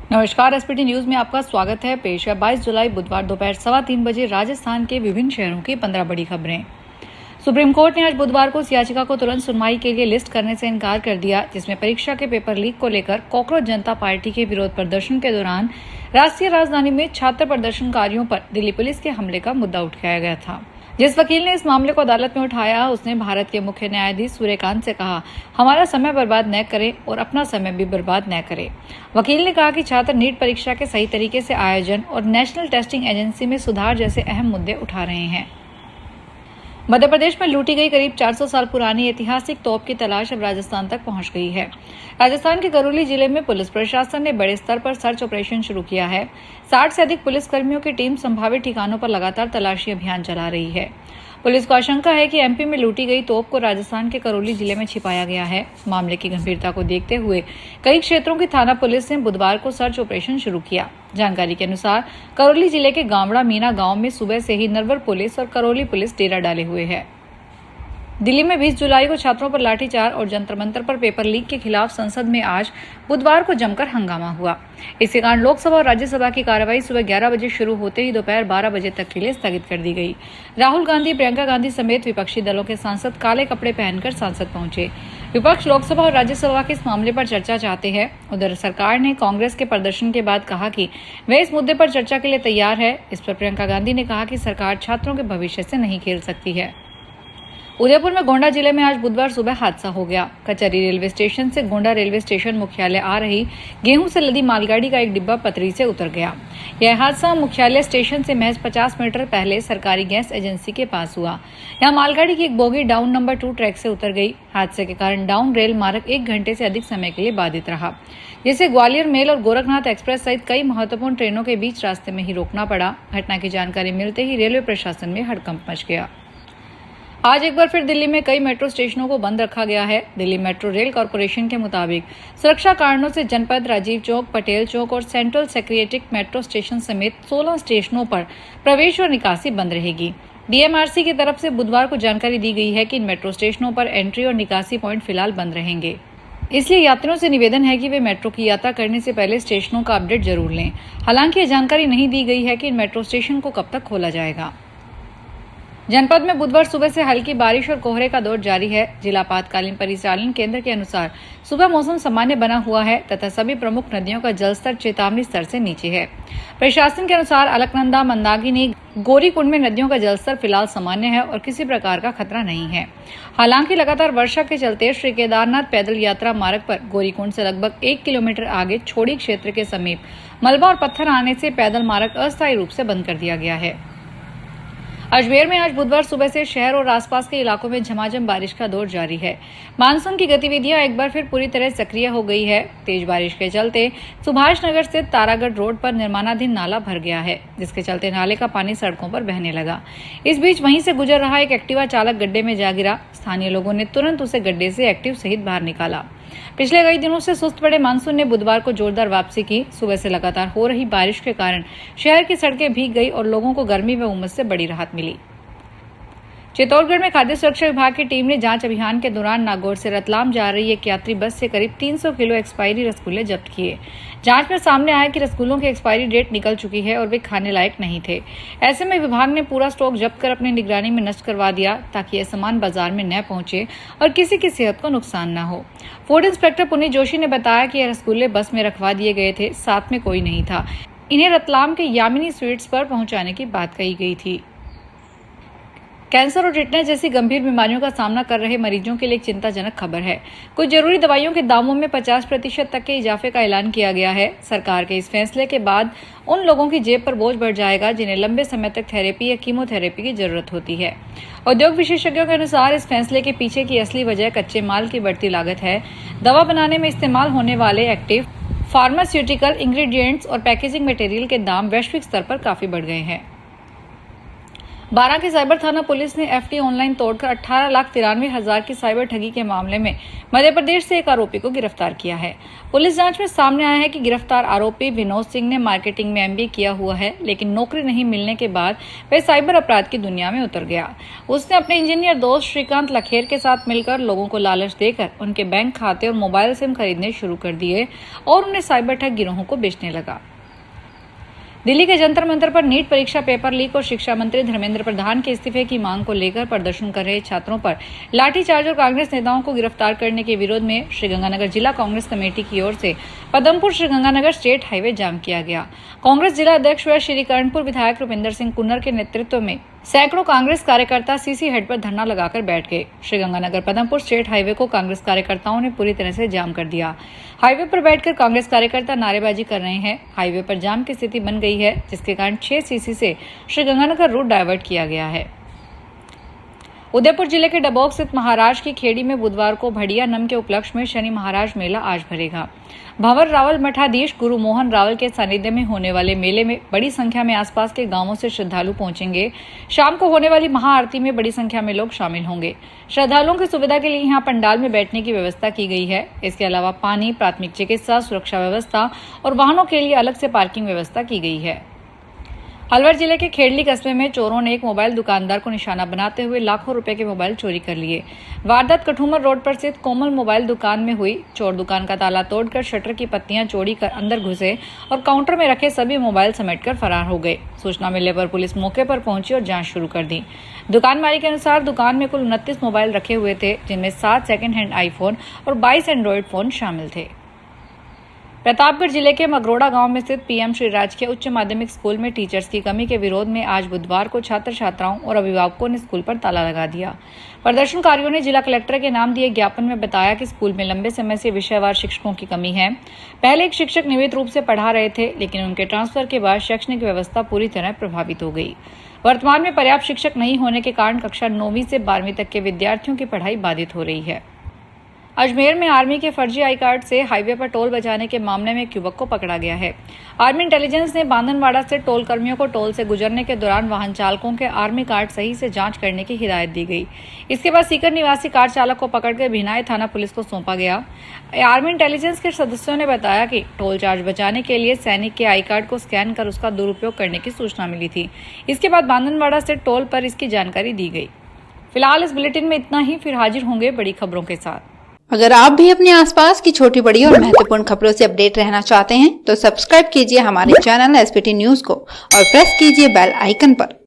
नमस्कार, SPT news में आपका स्वागत है। पेश है 22 जुलाई बुधवार दोपहर 3:15 बजे राजस्थान के विभिन्न शहरों की 15 बड़ी खबरें। सुप्रीम कोर्ट ने आज बुधवार को उस याचिका को तुरंत सुनवाई के लिए लिस्ट करने से इनकार कर दिया, जिसमें परीक्षा के पेपर लीक को लेकर कॉकरोच जनता पार्टी के विरोध प्रदर्शन के दौरान राष्ट्रीय राजधानी में छात्र प्रदर्शनकारियों पर दिल्ली पुलिस के हमले का मुद्दा उठाया गया था। जिस वकील ने इस मामले को अदालत में उठाया, उसने भारत के मुख्य न्यायाधीश सूर्यकांत से कहा, हमारा समय बर्बाद न करें और अपना समय भी बर्बाद न करें। वकील ने कहा कि छात्र नीट परीक्षा के सही तरीके से आयोजन और नेशनल टेस्टिंग एजेंसी में सुधार जैसे अहम मुद्दे उठा रहे हैं। मध्य प्रदेश में लूटी गई करीब 400 साल पुरानी ऐतिहासिक तोप की तलाश अब राजस्थान तक पहुंच गई है। राजस्थान के करौली जिले में पुलिस प्रशासन ने बड़े स्तर पर सर्च ऑपरेशन शुरू किया है। 60 से अधिक पुलिसकर्मियों की टीम संभावित ठिकानों पर लगातार तलाशी अभियान चला रही है। पुलिस को आशंका है कि एमपी में लूटी गई तोप को राजस्थान के करौली जिले में छिपाया गया है। मामले की गंभीरता को देखते हुए कई क्षेत्रों की थाना पुलिस ने बुधवार को सर्च ऑपरेशन शुरू किया। जानकारी के अनुसार करौली जिले के गावड़ा मीना गांव में सुबह से ही नरवर पुलिस और करौली पुलिस डेरा डाले हुए है। दिल्ली में 20 जुलाई को छात्रों पर लाठीचार्ज और जंतर मंतर पर पेपर लीक के खिलाफ संसद में आज बुधवार को जमकर हंगामा हुआ। इसके कारण लोकसभा और राज्यसभा की कार्यवाही सुबह 11 बजे शुरू होते ही दोपहर 12 बजे तक के लिए स्थगित कर दी गई। राहुल गांधी, प्रियंका गांधी समेत विपक्षी दलों के सांसद काले कपड़े पहनकर संसद पहुंचे। विपक्ष लोकसभा और राज्यसभा के इस मामले पर चर्चा चाहते हैं। उधर सरकार ने कांग्रेस के प्रदर्शन के बाद कहा कि वे इस मुद्दे पर चर्चा के लिए तैयार है। इस पर प्रियंका गांधी ने कहा कि सरकार छात्रों के भविष्य से नहीं खेल सकती है। उदयपुर में गोंडा जिले में आज बुधवार सुबह हादसा हो गया। कचहरी रेलवे स्टेशन से गोंडा रेलवे स्टेशन मुख्यालय आ रही गेहूं से लदी मालगाड़ी का एक डिब्बा पटरी से उतर गया। यह हादसा मुख्यालय स्टेशन से महज 50 मीटर पहले सरकारी गैस एजेंसी के पास हुआ। यहां मालगाड़ी की एक बोगी डाउन नंबर 2 ट्रैक से उतर गई। हादसे के कारण डाउन रेल मार्ग 1 घंटे से अधिक समय के लिए बाधित रहा, जिससे ग्वालियर मेल और गोरखनाथ एक्सप्रेस सहित कई महत्वपूर्ण ट्रेनों के बीच रास्ते में ही रोकना पड़ा। घटना की जानकारी मिलते ही रेलवे प्रशासन में हड़कंप मच गया। आज एक बार फिर दिल्ली में कई मेट्रो स्टेशनों को बंद रखा गया है। दिल्ली मेट्रो रेल कॉरपोरेशन के मुताबिक सुरक्षा कारणों से जनपद, राजीव चौक, पटेल चौक और सेंट्रल सेक्रेटेरिएट मेट्रो स्टेशन समेत 16 स्टेशनों पर प्रवेश और निकासी बंद रहेगी। डीएमआरसी की तरफ से बुधवार को जानकारी दी गई है कि इन मेट्रो स्टेशनों पर एंट्री और निकासी पॉइंट फिलहाल बंद रहेंगे। इसलिए यात्रियों से निवेदन है कि वे मेट्रो की यात्रा करने से पहले स्टेशनों का अपडेट जरूर लें। हालांकि यह जानकारी नहीं दी गई है कि इन मेट्रो स्टेशन को कब तक खोला जाएगा। जनपद में बुधवार सुबह से हल्की बारिश और कोहरे का दौर जारी है। जिला आपातकालीन परिचालन केंद्र के अनुसार सुबह मौसम सामान्य बना हुआ है तथा सभी प्रमुख नदियों का जलस्तर चेतावनी स्तर से नीचे है। प्रशासन के अनुसार अलकनंदा, मंदाकिनी, गौरीकुंड में नदियों का जलस्तर फिलहाल सामान्य है और किसी प्रकार का खतरा नहीं है। हालांकि लगातार वर्षा के चलते श्री केदारनाथ पैदल यात्रा मार्ग पर गौरीकुंड से लगभग 1 किलोमीटर आगे छोड़ी क्षेत्र के समीप मलबा और पत्थर आने से पैदल मार्ग अस्थायी रूप से बंद कर दिया गया है। अजमेर में आज बुधवार सुबह से शहर और आसपास के इलाकों में झमाझम बारिश का दौर जारी है। मानसून की गतिविधियां एक बार फिर पूरी तरह सक्रिय हो गई है। तेज बारिश के चलते सुभाष नगर से तारागढ़ रोड पर निर्माणाधीन नाला भर गया है, जिसके चलते नाले का पानी सड़कों पर बहने लगा। इस बीच वहीं से गुजर रहा एक एक्टिवा चालक गड्ढे में जा गिरा। स्थानीय लोगों ने तुरंत उसे गड्ढे से एक्टिव सहित बाहर निकाला। पिछले कई दिनों से सुस्त पड़े मानसून ने बुधवार को जोरदार वापसी की। सुबह से लगातार हो रही बारिश के कारण शहर की सड़कें भीग गई और लोगों को गर्मी व उमस से बड़ी राहत मिली। चित्तौड़गढ़ में खाद्य सुरक्षा विभाग की टीम ने जांच अभियान के दौरान नागौर से रतलाम जा रही एक यात्री बस से करीब 300 किलो एक्सपायरी रसगुल्ले जब्त किए। जांच में सामने आया कि रसगुल्लों की एक्सपायरी डेट निकल चुकी है और वे खाने लायक नहीं थे। ऐसे में विभाग ने पूरा स्टॉक जब्त कर अपनी निगरानी में नष्ट करवा दिया, ताकि यह सामान बाजार में न पहुंचे और किसी की सेहत को नुकसान न हो। फूड इंस्पेक्टर पुनीत जोशी ने बताया कि यह रसगुल्ले बस में रखवा दिए गए थे, साथ में कोई नहीं था। इन्हें रतलाम के यामिनी स्वीट्स पर पहुंचाने की बात कही गई थी। कैंसर और टिटनेस जैसी गंभीर बीमारियों का सामना कर रहे मरीजों के लिए एक चिंताजनक खबर है। कुछ जरूरी दवाइयों के दामों में 50% तक के इजाफे का ऐलान किया गया है। सरकार के इस फैसले के बाद उन लोगों की जेब पर बोझ बढ़ जाएगा जिन्हें लंबे समय तक थेरेपी या कीमोथेरेपी की जरूरत होती है। उद्योग विशेषज्ञों के अनुसार इस फैसले के पीछे की असली वजह कच्चे माल की बढ़ती लागत है। दवा बनाने में इस्तेमाल होने वाले एक्टिव फार्मास्यूटिकल इंग्रेडिएंट्स और पैकेजिंग मटेरियल के दाम वैश्विक स्तर पर काफी बढ़ गए हैं। 12 की साइबर थाना पुलिस ने एफडी ऑनलाइन तोड़कर 18,93,000 की साइबर ठगी के मामले में मध्य प्रदेश से एक आरोपी को गिरफ्तार किया है। पुलिस जांच में सामने आया है कि गिरफ्तार आरोपी विनोद सिंह ने मार्केटिंग में एमबीए किया हुआ है, लेकिन नौकरी नहीं मिलने के बाद वह साइबर अपराध की दुनिया में उतर गया। उसने अपने इंजीनियर दोस्त श्रीकांत लखेर के साथ मिलकर लोगों को लालच देकर उनके बैंक खाते और मोबाइल सिम खरीदने शुरू कर दिए और उन्हें साइबर ठग गिरोहों को बेचने लगा। दिल्ली के जंतर मंतर पर नीट परीक्षा पेपर लीक और शिक्षा मंत्री धर्मेंद्र प्रधान के इस्तीफे की मांग को लेकर प्रदर्शन कर रहे छात्रों पर लाठीचार्ज और कांग्रेस नेताओं को गिरफ्तार करने के विरोध में श्रीगंगानगर जिला कांग्रेस कमेटी की ओर से पदमपुर श्रीगंगानगर स्टेट हाईवे जाम किया गया। कांग्रेस जिला अध्यक्ष व श्रीकरणपुर विधायक रुपिंदर सिंह कुन्नर के नेतृत्व में सैकड़ों कांग्रेस कार्यकर्ता सीसी हेड पर धरना लगाकर बैठ गए। श्रीगंगानगर पदमपुर स्टेट हाईवे को कांग्रेस कार्यकर्ताओं ने पूरी तरह से जाम कर दिया। हाईवे पर बैठकर कांग्रेस कार्यकर्ता नारेबाजी कर रहे हैं। हाईवे पर जाम की स्थिति बन गई है, जिसके कारण 6 सीसी से श्रीगंगानगर रूट डायवर्ट किया गया है। उदयपुर जिले के डबोक स्थित महाराज की खेड़ी में बुधवार को भड़िया नम के उपलक्ष्य में शनि महाराज मेला आज भरेगा। भंवर रावल मठाधीश गुरु मोहन रावल के सानिध्य में होने वाले मेले में बड़ी संख्या में आसपास के गांवों से श्रद्धालु पहुंचेंगे। शाम को होने वाली महाआरती में बड़ी संख्या में लोग शामिल होंगे। श्रद्धालुओं की सुविधा के लिए यहां पंडाल में बैठने की व्यवस्था की गई है। इसके अलावा पानी, प्राथमिक चिकित्सा, सुरक्षा व्यवस्था और वाहनों के लिए अलग से पार्किंग व्यवस्था की गई है। अलवर जिले के खेड़ली कस्बे में चोरों ने एक मोबाइल दुकानदार को निशाना बनाते हुए लाखों रुपए के मोबाइल चोरी कर लिए। वारदात कठूमर रोड पर स्थित कोमल मोबाइल दुकान में हुई। चोर दुकान का ताला तोड़कर शटर की पत्तियां चोरी कर अंदर घुसे और काउंटर में रखे सभी मोबाइल समेटकर फरार हो गए। सूचना मिलने पर पुलिस मौके पर पहुंची और जांच शुरू कर दी। दुकान मालिक के अनुसार दुकान में कुल 29 मोबाइल रखे हुए थे, जिनमें 7 सेकेंड हैंड आईफोन और 22 एंड्रॉइड फोन शामिल थे। प्रतापगढ़ जिले के मगरोड़ा गांव में स्थित पीएम श्री राजकीय उच्च माध्यमिक स्कूल में टीचर्स की कमी के विरोध में आज बुधवार को छात्र छात्राओं और अभिभावकों ने स्कूल पर ताला लगा दिया। प्रदर्शनकारियों ने जिला कलेक्टर के नाम दिए ज्ञापन में बताया कि स्कूल में लंबे समय से विषयवार शिक्षकों की कमी है। पहले एक शिक्षक नियमित रूप से पढ़ा रहे थे, लेकिन उनके ट्रांसफर के बाद शैक्षणिक व्यवस्था पूरी तरह प्रभावित हो गई। वर्तमान में पर्याप्त शिक्षक नहीं होने के कारण कक्षा 9वीं से 12वीं तक के विद्यार्थियों की पढ़ाई बाधित हो रही है। अजमेर में आर्मी के फर्जी आई कार्ड से हाईवे पर टोल बचाने के मामले में एक युवक को पकड़ा गया है। आर्मी इंटेलिजेंस ने बांधनवाड़ा से टोल कर्मियों को टोल से गुजरने के दौरान वाहन चालकों के आर्मी कार्ड सही से जांच करने की हिदायत दी गई। इसके बाद सीकर निवासी कार चालक को पकड़कर भिनाई थाना पुलिस को सौंपा गया। आर्मी इंटेलिजेंस के सदस्यों ने बताया कि टोल चार्ज बचाने के लिए सैनिक के आई कार्ड को स्कैन कर उसका दुरुपयोग करने की सूचना मिली थी। इसके बाद बांधनवाड़ा से टोल पर इसकी जानकारी दी गई। फिलहाल इस बुलेटिन में इतना ही, फिर हाजिर होंगे बड़ी खबरों के साथ। अगर आप भी अपने आसपास की छोटी बड़ी और महत्वपूर्ण खबरों से अपडेट रहना चाहते हैं तो सब्सक्राइब कीजिए हमारे चैनल एसपीटी न्यूज को और प्रेस कीजिए बेल आइकन पर।